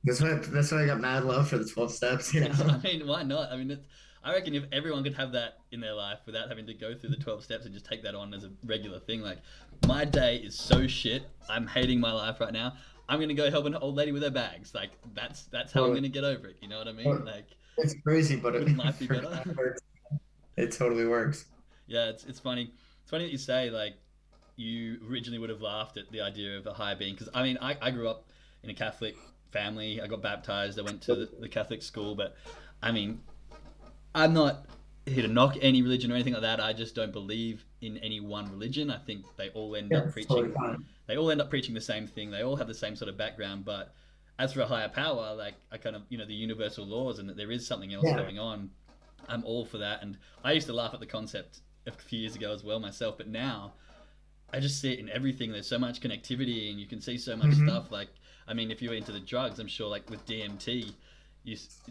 That's why I got mad love for the 12 steps. You I know. mean, why not? I mean, I reckon if everyone could have that in their life without having to go through the 12 steps and just take that on as a regular thing, like my day is so shit. I'm hating my life right now. I'm gonna go help an old lady with her bags. Like that's how I'm gonna get over it. You know what I mean? Like, It's crazy, but wouldn't life be better? it works. It totally works. Yeah, it's funny. It's funny that you say like you originally would have laughed at the idea of a high being because I mean I grew up in a Catholic family. I got baptized. I went to the Catholic school, but I mean I'm not here to knock any religion or anything like that. I just don't believe in any one religion. I think they all end Yeah, up it's totally preaching. fine. They all end up preaching the same thing. They all have the same sort of background. But as for a higher power, like I kind of the universal laws and that there is something else Yeah. going on. I'm all for that. And I used to laugh at the concept a few years ago as well myself. But now I just see it in everything. There's so much connectivity, and you can see so much Hmm. stuff. Like, I mean, if you're into the drugs, I'm sure, like with DMT,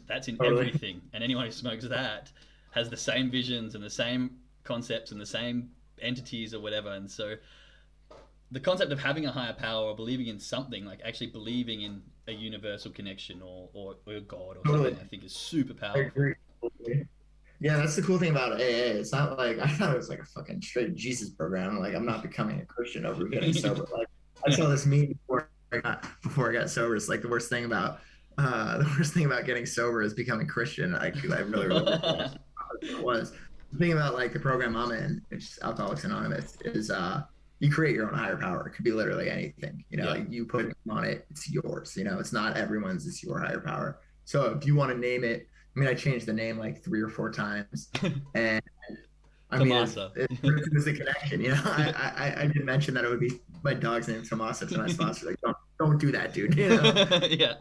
that's in Totally. everything. And anyone who smokes that has the same visions and the same concepts and the same entities or whatever. And so, the concept of having a higher power or believing in something, like actually believing in a universal connection or a God or Totally. something, I think is super I powerful. agree. Yeah, that's the cool thing about AA. It's not like I thought it was like a fucking straight Jesus program. Like I'm not becoming a Christian over getting sober. Like I Yeah. saw this meme before I got sober. It's like the worst thing about getting sober is becoming Christian. I really realized what it was. The thing about like the program I'm in, which is Alcoholics Anonymous, is you create your own higher power. It could be literally anything. You know, Yeah. like you put it on it, it's yours. You know, it's not everyone's, it's your higher power. So if you want to name it, I mean, I changed the name like 3 or 4 times, and I mean, Tomasa. it was the connection. You know, I did mention that it would be my dog's name, Tomasa, to my sponsor. Like, don't do that, dude. You know, Yeah.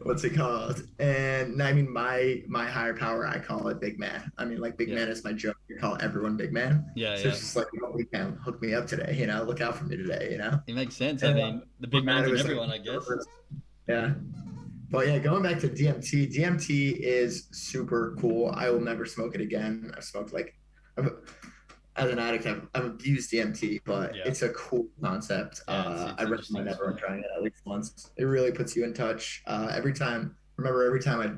what's it called? And I mean, my higher power, I call it Big Man. I mean, like Big Yeah. Man is my joke. You call everyone Big Man. Yeah. So Yeah. it's just like, oh, Big Man, hook me up today. You know, look out for me today. You know, It makes sense. I and mean, the for big that, man's it in was like, everyone, I guess. yeah. But yeah, going back to DMT, DMT is super cool. I will never smoke it again. I've smoked like, I've, as an addict, I've abused DMT, but Yeah. it's a cool concept. Yeah, it's I interesting recommend as everyone well. trying it at least once. It really puts you in touch. Every time I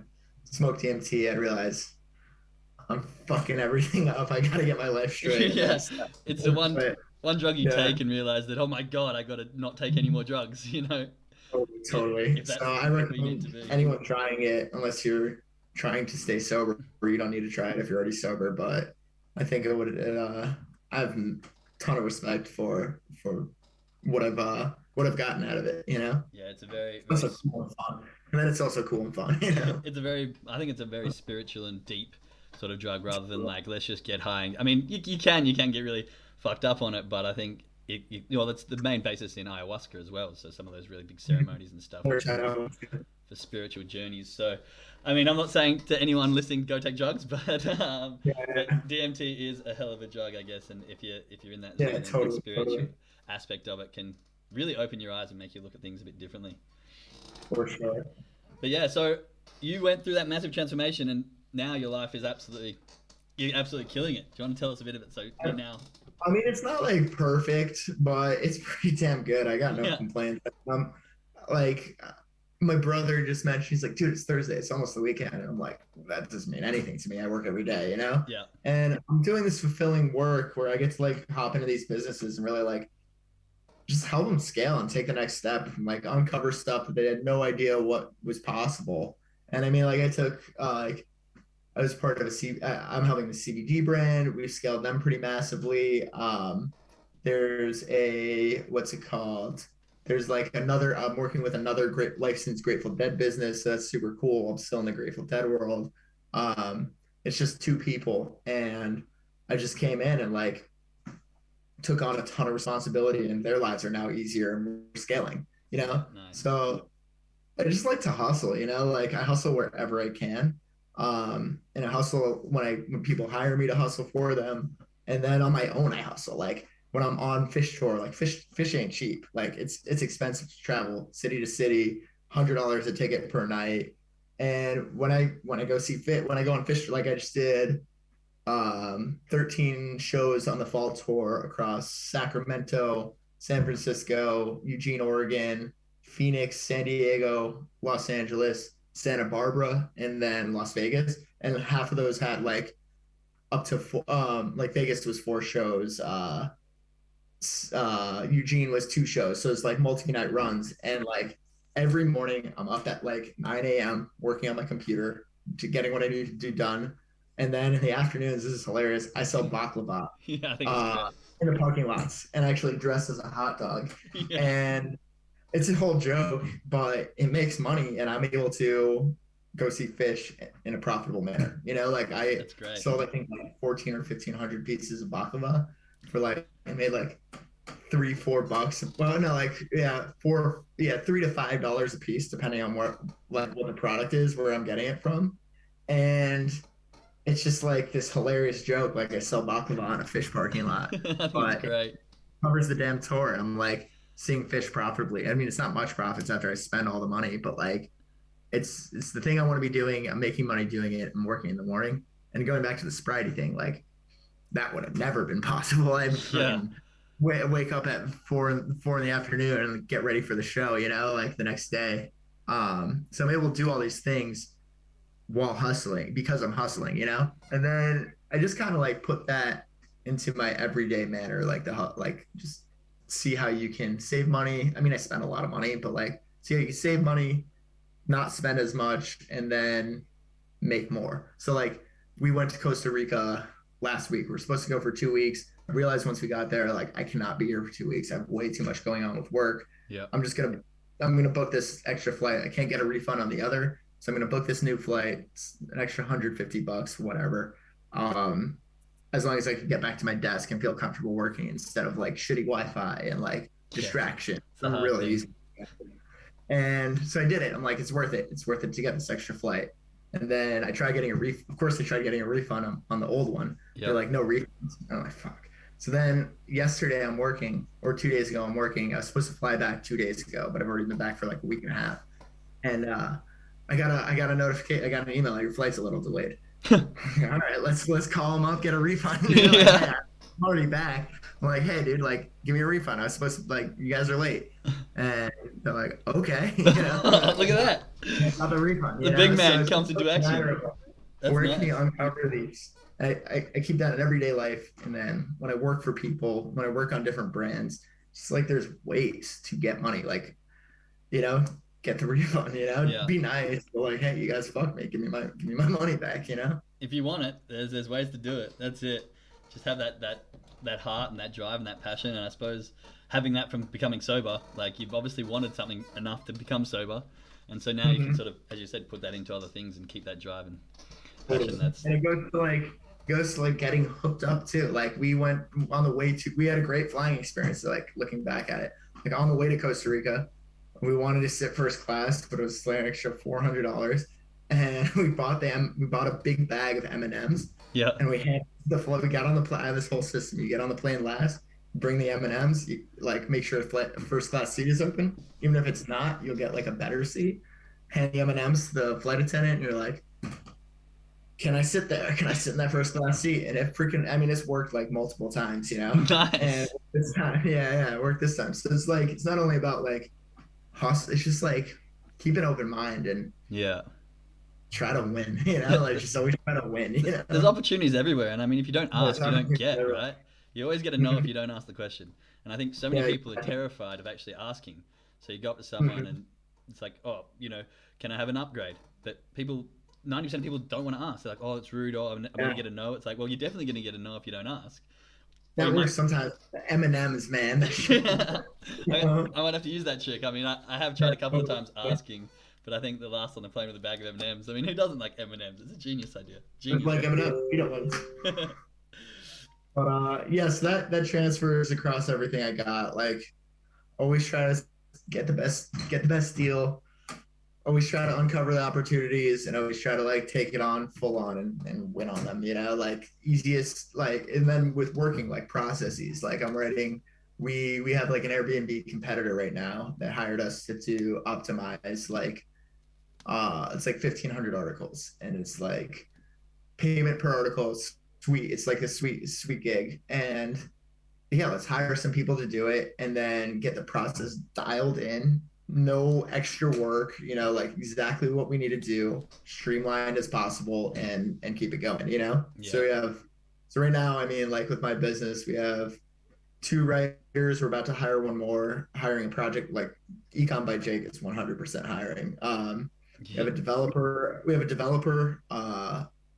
smoke DMT, I realize I'm fucking everything up. I gotta get my life straight. And then Yeah, it's the but one drug you yeah, take and realize that, oh my god, I got to not take any more drugs. You know, totally, if, totally. if So that's I where you need to recommend be. anyone trying it, unless you're trying to stay sober, or you don't need to try it if you're already sober. But I think it would. I have a ton of respect for what I've gotten out of it. You know, Yeah, it's a very it's very also cool and fun, and then it's also cool and fun. You know. it's a very I think it's a very spiritual and deep sort of drug rather than like let's just get high. I mean, you can get really fucked up on it, but I think that's the main basis in ayahuasca as well. So some of those really big ceremonies and stuff are for spiritual journeys. So, I mean, I'm not saying to anyone listening go take drugs, but Yeah, DMT is a hell of a drug, I guess. And if you're in that yeah, zone, then the totally, spiritual totally, aspect of it can really open your eyes and make you look at things a bit differently. for sure. But yeah, so you went through that massive transformation, and now your life is you're absolutely killing it. Do you want to tell us a bit of it? So you're now, I mean, it's not like perfect, but it's pretty damn good. I got no yeah, complaints. Like my brother just mentioned, he's like, dude, it's Thursday. It's almost the weekend. And I'm like, that doesn't mean anything to me. I work every day, you know? yeah, And I'm doing this fulfilling work where I get to like hop into these businesses and really like just help them scale and take the next step and like uncover stuff that they had no idea what was possible. And I mean, like I took like I was part of I'm helping the CBD brand. We've scaled them pretty massively. There's what's it called? There's like I'm working with another great licensed Grateful Dead business. So that's super cool. I'm still in the Grateful Dead world. Um, it's just 2 people. And I just came in and like took on a ton of responsibility and their lives are now easier and we're scaling, you know? nice, So I just like to hustle, you know, like I hustle wherever I can. And I hustle when people hire me to hustle for them. And then on my own, I hustle. Like when I'm on fish tour, like fish ain't cheap. Like it's expensive to travel city to city, $100 a ticket per night. And when I go when I go on fish, like I just did 13 shows on the fall tour across Sacramento, San Francisco, Eugene, Oregon, Phoenix, San Diego, Los Angeles, Santa Barbara, and then Las Vegas. And half of those had like up to like Vegas was 4 shows. Eugene was 2 shows. So it's like multi-night runs. And like every morning I'm up at like 9 a.m. working on my computer to getting what I need to do done. And then in the afternoons, this is hilarious. I sell baklava yeah, I think it's uh, great. in the parking lots and actually dressed as a hot dog. Yeah, And it's a whole joke, but it makes money, and I'm able to go see fish in a profitable manner. You know, like I that's great. sold I think like 14 or 1500 pieces of baklava for like I made like $3-4. Well, no, like $3 to $5 a piece, depending on what the product is, where I'm getting it from, and it's just like this hilarious joke. Like I sell baklava on a fish parking lot, I think it's but great. covers the damn tour. I'm like seeing fish profitably. I mean, it's not much profits after I spend all the money, but like it's the thing I want to be doing. I'm making money doing it. I'm working in the morning. And going back to the sobriety thing, like that would have never been possible. I Yeah, fucking wake up at four in the afternoon and get ready for the show, you know, like the next day. So I'm able to do all these things while hustling because I'm hustling, you know? And then I just kind of like put that into my everyday manner, like like just see how you can save money. I mean, I spend a lot of money, but like see how you can save money, not spend as much, and then make more. So like we went to Costa Rica last week. We're supposed to go for 2 weeks. I realized once we got there, like I cannot be here for 2 weeks. I have way too much going on with work. Yeah. I'm gonna book this extra flight. I can't get a refund on the other, so I'm gonna book this new flight. It's an extra $150, whatever. Um, as long as I can get back to my desk and feel comfortable working instead of like shitty Wi-Fi and like distraction. It's a I'm hard really thing. using it. And so I did it. I'm like, it's worth it. It's worth it to get this extra flight. And then I tried getting of course I tried getting a refund on the old one. Yep. They're like, no refunds. I'm like, fuck. So then yesterday I'm working, or 2 days ago I'm working. I was supposed to fly back 2 days ago, but I've already been back for like a week and a half. And I got a notification. I got an email. Your flight's a little delayed. All right, let's call them up, get a refund. Like, yeah, I'm already back. I'm like, hey, dude, like, give me a refund. I was supposed to, like, you guys are late. And they're like, okay. You know? Look at that. Not the refund. The big man comes into action. Where Nice. can you uncover these? I keep that in everyday life. And then when I work for people, when I work on different brands, it's like there's ways to get money. Like, you know, get the refund, you know, Yeah. be nice. But like, hey, you guys fuck me. Give me my money back, you know? If you want it, there's ways to do it. That's it. Just have that heart and that drive and that passion. And I suppose having that from becoming sober, like you've obviously wanted something enough to become sober. And so now you can sort of, as you said, put that into other things and keep that drive and passion. And it goes to like getting hooked up too. Like we went on the way to, we had a great flying experience. Like looking back at it, like on the way to Costa Rica, we wanted to sit first class, but it was like an extra $400. And we bought a big bag of M&Ms. Yeah. And we had we got on the plane, this whole system. You get on the plane last, bring the M&Ms, you, like make sure the first class seat is open. Even if it's not, you'll get like a better seat. Hand the M&Ms to the flight attendant, and you're like, can I sit there? Can I sit in that first class seat? And it's worked like multiple times, you know? Nice. And this time, yeah, it worked this time. So it's like, it's not only about like hustle, it's just like keep an open mind and Yeah. try to win, you know? Like just always try to win, you know? There's opportunities everywhere. And I mean, if you don't ask, you don't get, everywhere. right? You always get to know if you don't ask the question. And I think so many Yeah, people are terrified of actually asking. So you go up to someone and it's like, oh, can I have an upgrade? But 90% of people don't want to ask. They're like, oh, it's rude. Oh, I'm going to get a no. It's like, well, you're definitely going to get a no if you don't ask. That works sometimes. M&Ms, man. That shit. I might have to use that trick. I mean, I have tried a couple of times asking, but I think the last on the plane with a bag of M&Ms. I mean, who doesn't like M&Ms? It's a genius idea. Genius. Like M&Ms, we don't like. But yes, that transfers across everything I got. Like, always try to get the best deal. Always try to uncover the opportunities, and always try to like take it on full on and win on them. You know, like easiest like, and then with working like processes, like we have like an Airbnb competitor right now that hired us to optimize like it's like 1,500 articles, and it's like payment per article. Sweet, it's like a sweet gig, and yeah, let's hire some people to do it and then get the process dialed in. No extra work, you know, like exactly what we need to do, streamlined as possible, and keep it going, you know? Yeah. So right now, I mean, like with my business, we have 2 writers. We're about to hire one more, hiring a project like Econ by Jake is 100% hiring. We have a developer,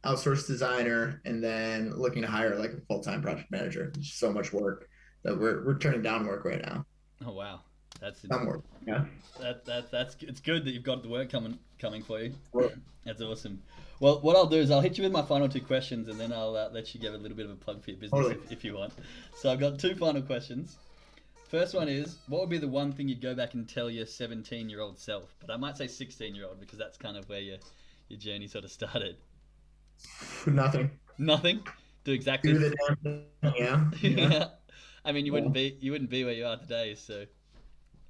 outsourced designer, and then looking to hire like a full-time project manager. There's so much work that we're turning down work right now. Oh wow, that's Some work, yeah. that's it's good that you've got the work coming for you. Well, That's awesome. Well, what I'll do is I'll hit you with my final 2 questions, and then I'll let you give a little bit of a plug for your business Totally. if you want. So I've got 2 final questions. First one is, what would be the one thing you'd go back and tell your 17-year-old self? But I might say 16-year-old because that's kind of where your journey sort of started. Nothing. Nothing. Do exactly. Do the damn thing, yeah. Yeah. I mean, you wouldn't be where you are today, so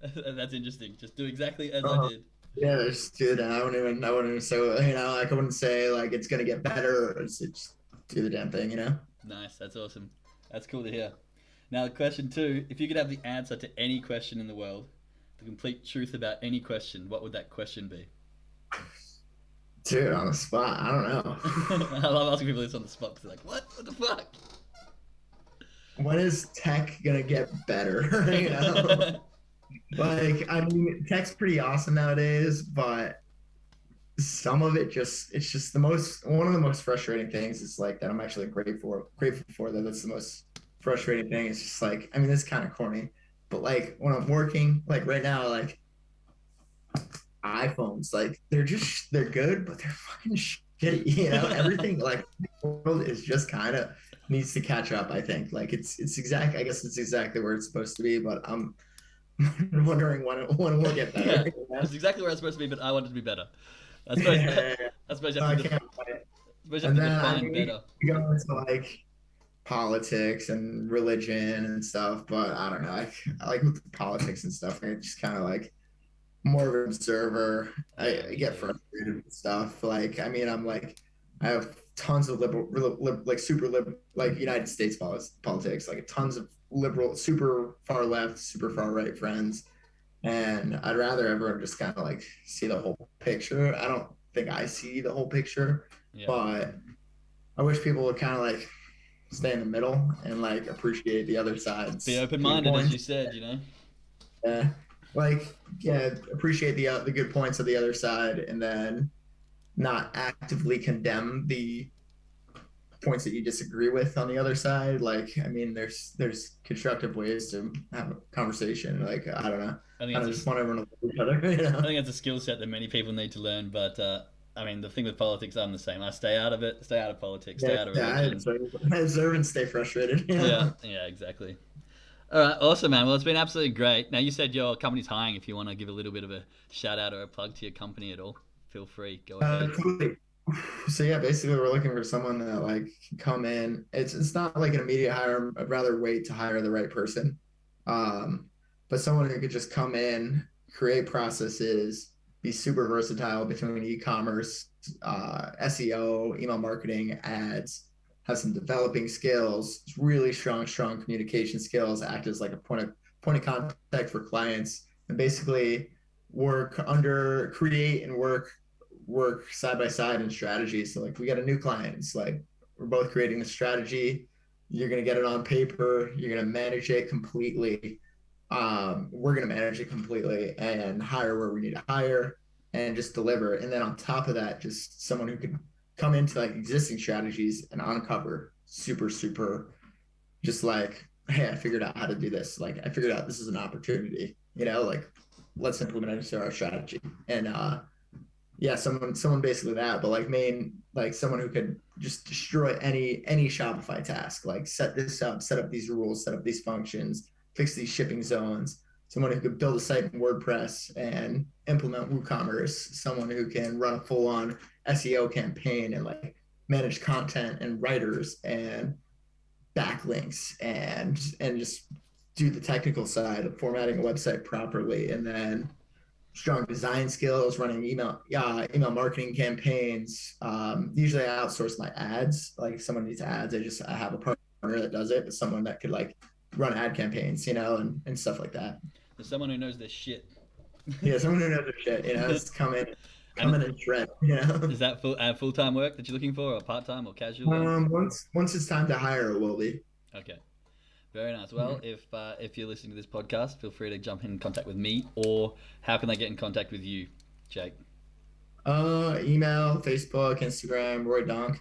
that's interesting. Just do exactly as I did. Yeah, just do that. I wouldn't even say, you know, like I wouldn't say like it's gonna get better. It's just do the damn thing, you know. Nice. That's awesome. That's cool to hear. Now, question 2: if you could have the answer to any question in the world, the complete truth about any question, what would that question be? Dude, on the spot, I don't know. I love asking people this on the spot because they're like, what? What the fuck? When is tech gonna get better? You know, like I mean, tech's pretty awesome nowadays, but some of it just it's just the most one of the most frustrating things is like that I'm actually grateful for that. That's the most frustrating thing. It's just like I mean, it's kind of corny, but like when I'm working, like right now, like iPhones, like they're good, but they're fucking shitty. You know, everything like the world is just kind of needs to catch up. I think like it's exact. I guess it's exactly where it's supposed to be, but I'm wondering when we'll get Yeah, better. You know? it's exactly where it's supposed to be, but I want it to be better. I suppose, Yeah, I suppose you so have I to, can't wait. suppose you have And to then I define mean, better. we go into like politics and religion and stuff, but I don't know. I like with politics and stuff. I just kind of like more of an observer. Yeah, I me get too. frustrated with stuff. Like, I mean, I'm like, I have tons of like super liberal, like United States politics, like tons of liberal, super far left, super far right friends. And I'd rather everyone just kind of like see the whole picture. I don't think I see the whole picture, Yeah. but I wish people would kind of like stay in the middle and like appreciate the other Be side's good open-minded, as you points. said, you know? Yeah, like yeah, appreciate the good points of the other side, and then not actively condemn the points that you disagree with on the other side. Like, I mean, there's constructive ways to have a conversation. Like, I don't know, I think kind it's of a, just want everyone to love each other. You I know? think it's a skill set that many people need to learn, but I mean, the thing with politics, I'm the same. I stay out of it, stay out of politics, stay Yeah, out of yeah. religion. I observe and stay frustrated. You Yeah, know? yeah, exactly. All right, awesome, man. Well, it's been absolutely great. Now, you said your company's hiring. If you want to give a little bit of a shout out or a plug to your company at all, feel free. Go ahead. Totally. So yeah, basically we're looking for someone that like can come in. It's not like an immediate hire. I'd rather wait to hire the right person. Um, but someone who could just come in, create processes, be super versatile between e-commerce, SEO, email marketing, ads, have some developing skills, really strong communication skills, act as like a point of contact for clients, and basically create and work side by side in strategy. So like we got a new client. It's like we're both creating a strategy. You're gonna get it on paper. You're gonna manage it completely. We're gonna manage it completely and hire where we need to hire and just deliver. And then on top of that, just someone who can come into like existing strategies and uncover super just like, hey, I figured out how to do this. Like I figured out this is an opportunity. You know, like let's implement it into our strategy. And yeah, someone basically that, but like like someone who could just destroy any Shopify task, like set this up, set up these rules, set up these functions, fix these shipping zones. Someone who could build a site in WordPress and implement WooCommerce. Someone who can run a full-on SEO campaign and like manage content and writers and backlinks and just do the technical side of formatting a website properly, and then strong design skills, running email marketing campaigns. Usually, I outsource my ads. Like, if someone needs ads, I have a partner that does it, but someone that could like run ad campaigns, you know, and stuff like that. There's someone who knows their shit. Yeah, someone who knows their shit, you know, it's And come in and shred, you know. is that full time work that you're looking for, or part time or casual? Or... Once it's time to hire, it will be. Okay, very nice. Well, if you're listening to this podcast, feel free to jump in contact with me, or how can they get in contact with you, Jake? Email, Facebook, Instagram, Roy Donk.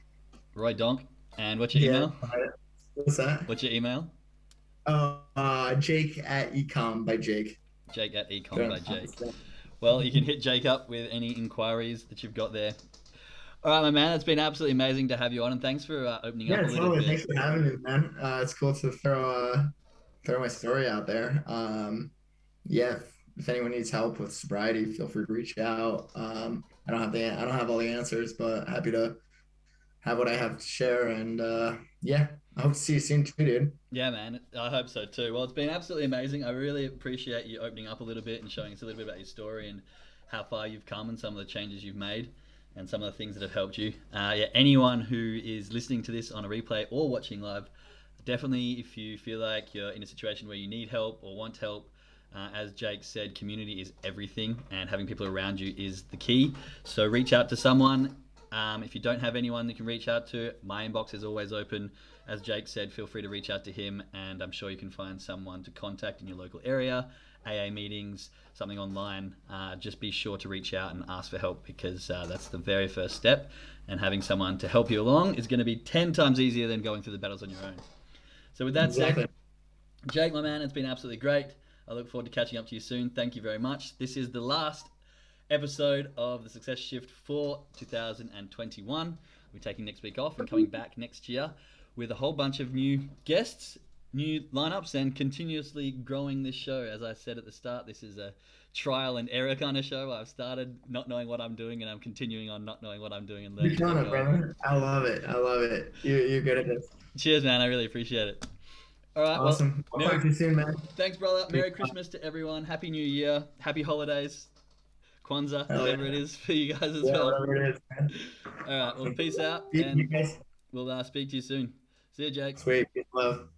Roy Donk. And what's your Yeah. email? What's that? What's your email? Jake at Ecom by Jake. Jake at Ecom by Jake. Well, you can hit Jake up with any inquiries that you've got there. All right, my man. It's been absolutely amazing to have you on, and thanks for opening up a little Totally. bit. Thanks for having me, man. It's cool to throw my story out there. Yeah, if anyone needs help with sobriety, feel free to reach out. I don't have all the answers, but happy to have what I have to share. And yeah, I hope to see you soon too, dude. Yeah, man. I hope so too. Well, it's been absolutely amazing. I really appreciate you opening up a little bit and showing us a little bit about your story and how far you've come and some of the changes you've made and some of the things that have helped you. Yeah, anyone who is listening to this on a replay or watching live, definitely if you feel like you're in a situation where you need help or want help, As Jake said, community is everything, and having people around you is the key. So reach out to someone. If you don't have anyone you can reach out to, my inbox is always open. As Jake said, feel free to reach out to him, and I'm sure you can find someone to contact in your local area, AA meetings, something online. Just be sure to reach out and ask for help, because that's the very first step, and having someone to help you along is going to be 10 times easier than going through the battles on your own. So with that said, Jake, my man, it's been absolutely great. I look forward to catching up to you soon. Thank you very much. This is the last episode of the Success Shift for 2021. We're taking next week off and coming back next year with a whole bunch of new guests, new lineups, and continuously growing this show. As I said at the start, this is a trial and error kind of show. I've started not knowing what I'm doing, and I'm continuing on not knowing what I'm doing and learning. You're on it, brother. I love it. You're good at this. Cheers, man. I really appreciate it. All right. Awesome. Well, I'll talk to you soon, man. Thanks, brother. Merry Christmas to everyone. Happy New Year. Happy holidays. Kwanzaa, whatever it is for you guys as well. Whatever it is, man. All right. Well, peace out. You guys. We'll speak to you soon. See you, Jake. Sweet. Peace, love.